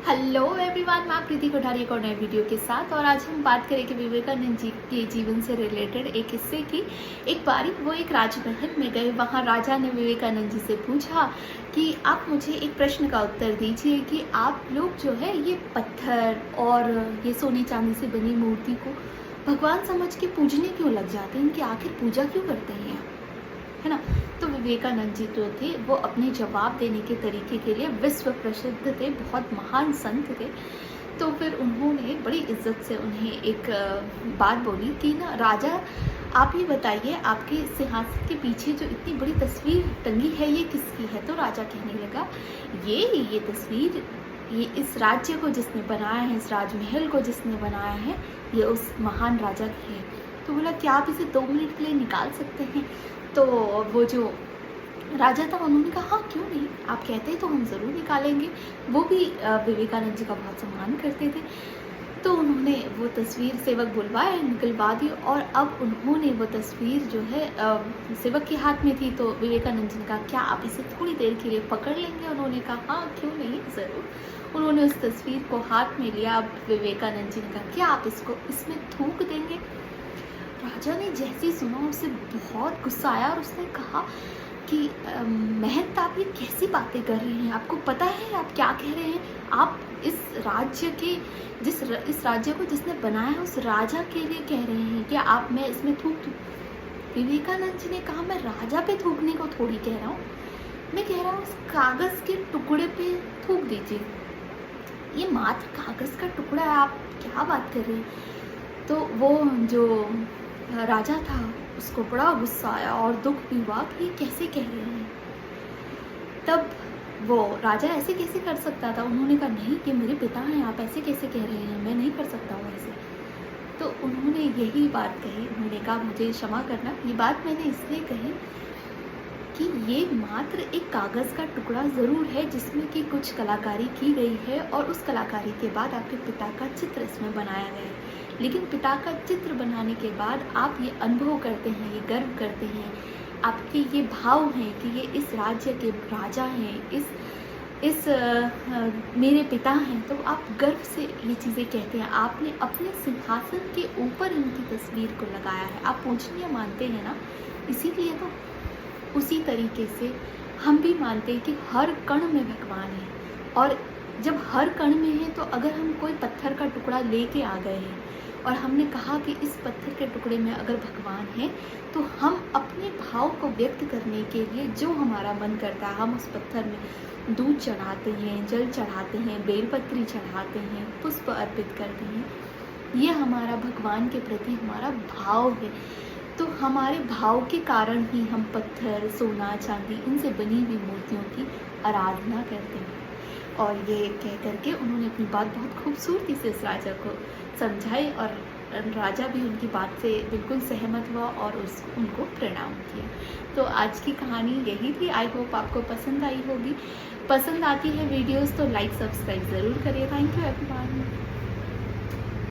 Hello everyone, मैं प्रीति कोठारी एक और नए वीडियो के साथ। और आज हम बात करेंगे विवेकानंद जी के जीवन से रिलेटेड एक किस्से की। एक बारी वो एक राजमहल में गए। वहाँ राजा ने विवेकानंद जी से पूछा कि आप मुझे एक प्रश्न का उत्तर दीजिए कि आप लोग जो है ये पत्थर और ये सोने चांदी से बनी मूर्ति को भगवान समझ के पूजने क्यों लग जाते हैं, इनकी आखिर पूजा क्यों करते हैं, है ना। तो विवेकानंद जी जो थे वो अपने जवाब देने के तरीके के लिए विश्व प्रसिद्ध थे, बहुत महान संत थे। तो फिर उन्होंने बड़ी इज्जत से उन्हें एक बात बोली कि ना राजा, आप ही बताइए आपके सिंहासन के पीछे जो इतनी बड़ी तस्वीर टंगी है ये किसकी है। तो राजा कहने लगा, ये तस्वीर ये इस राज्य को जिसने बनाया है, इस राजमहल को जिसने बनाया है, ये उस महान राजा की है। तो बोला, क्या आप इसे 2 मिनट के लिए निकाल सकते हैं। तो वो जो राजा था उन्होंने कहा, हाँ क्यों नहीं, आप कहते हैं तो हम ज़रूर निकालेंगे। वो भी विवेकानंद जी का बहुत सम्मान करते थे। तो उन्होंने वो तस्वीर सेवक बुलवाए, निकलवा दी। और अब उन्होंने वो तस्वीर जो है सेवक के हाथ में थी। तो विवेकानंद जी ने कहा, क्या आप इसे थोड़ी देर के लिए पकड़ लेंगे। उन्होंने कहा, हाँ क्यों नहीं, ज़रूर। उन्होंने उस तस्वीर को हाथ में लिया। अब विवेकानंद जी ने कहा, क्या आप इसको इसमें थूक देंगे। राजा ने जैसे ही सुना उसे बहुत गुस्सा आया और उसने कहा कि महंत, आप ये कैसी बातें कर रहे हैं, आपको पता है आप क्या कह रहे हैं। आप इस राज्य के इस राज्य को जिसने बनाया है उस राजा के लिए कह रहे हैं कि आप मैं इसमें थूक दूँ। विवेकानंद जी ने कहा, मैं राजा पे थूकने को थोड़ी कह रहा हूँ, मैं कह रहा हूँ उस कागज़ के टुकड़े पे थूक दीजिए। ये मात्र कागज़ का टुकड़ा है, आप क्या बात कर रहे हैं। तो वो जो राजा था उसको बड़ा गुस्सा आया और दुख भी हुआ कि ये कैसे कह रहे हैं। तब वो राजा ऐसे कैसे कर सकता था। उन्होंने कहा, नहीं ये मेरे पिता हैं, आप ऐसे कैसे कह रहे हैं, मैं नहीं कर सकता हूँ ऐसे। तो उन्होंने यही बात कही, उन्होंने कहा, मुझे क्षमा करना, ये बात मैंने इसलिए कही कि ये मात्र एक कागज़ का टुकड़ा ज़रूर है जिसमें कि कुछ कलाकारी की गई है और उस कलाकारी के बाद आपके पिता का चित्र इसमें बनाया गया है। लेकिन पिता का चित्र बनाने के बाद आप ये अनुभव करते हैं, ये गर्व करते हैं, आपके ये भाव हैं कि ये इस राज्य के राजा हैं, मेरे पिता हैं। तो आप गर्व से ये चीज़ें कहते हैं। आपने अपने सिंहासन के ऊपर इनकी तस्वीर को लगाया है, आप पूजनीय मानते हैं ना, इसीलिए तो। उसी तरीके से हम भी मानते हैं कि हर कण में भगवान है। और जब हर कण में है तो अगर हम कोई पत्थर का टुकड़ा लेके आ गए हैं और हमने कहा कि इस पत्थर के टुकड़े में अगर भगवान है, तो हम अपने भाव को व्यक्त करने के लिए जो हमारा मन करता है, हम उस पत्थर में दूध चढ़ाते हैं, जल चढ़ाते हैं, बेलपत्री चढ़ाते हैं, पुष्प अर्पित करते हैं। ये हमारा भगवान के प्रति हमारा भाव है। तो हमारे भाव के कारण ही हम पत्थर, सोना, चांदी, इनसे बनी हुई मूर्तियों की आराधना करते हैं। और ये कह करके उन्होंने अपनी बात बहुत खूबसूरती से इस राजा को समझाई और राजा भी उनकी बात से बिल्कुल सहमत हुआ और उनको प्रणाम किया। तो आज की कहानी यही थी। आई होप आपको पसंद आई होगी। पसंद आती है वीडियोस तो लाइक सब्सक्राइब ज़रूर करिए। Thank you everyone.